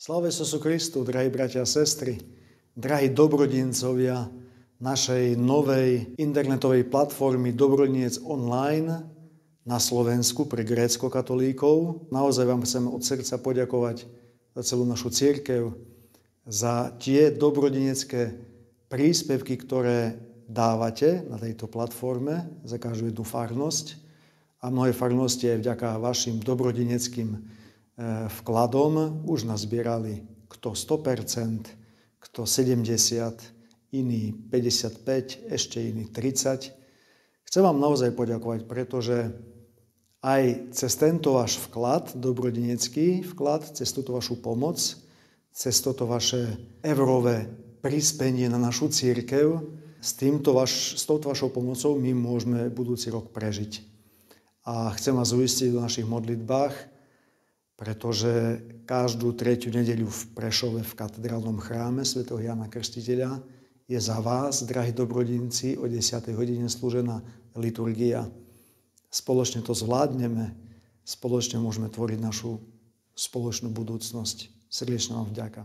Sláva Isusu Kristu, drahí bratia a sestry, drahí dobrodincovia našej novej internetovej platformy Dobrodinec online na Slovensku pre grécko-katolíkov. Naozaj vám chcem od srdca poďakovať za celú našu cirkev, za tie dobrodinecké príspevky, ktoré dávate na tejto platforme, za každú jednu farnosť. A mnohé farnosti aj vďaka vašim dobrodineckým vkladom už nazbierali kto 100%, kto 70%, iní 55%, ešte iní 30%. Chcem vám naozaj poďakovať, pretože aj cez tento váš vklad, dobrodinecký vklad, cez túto vašu pomoc, cez toto vaše eurové prispenie na našu cirkev, s touto vašou pomocou my môžeme budúci rok prežiť. A chcem vás uistiť v našich modlitbách, pretože každú tretiu nedeľu v Prešove v katedrálnom chráme sv. Jána Krstiteľa je za vás, drahí dobrodinci, o 10. hodine slúžená liturgia. Spoločne to zvládneme, spoločne môžeme tvoriť našu spoločnú budúcnosť. Srdečná vám vďaka.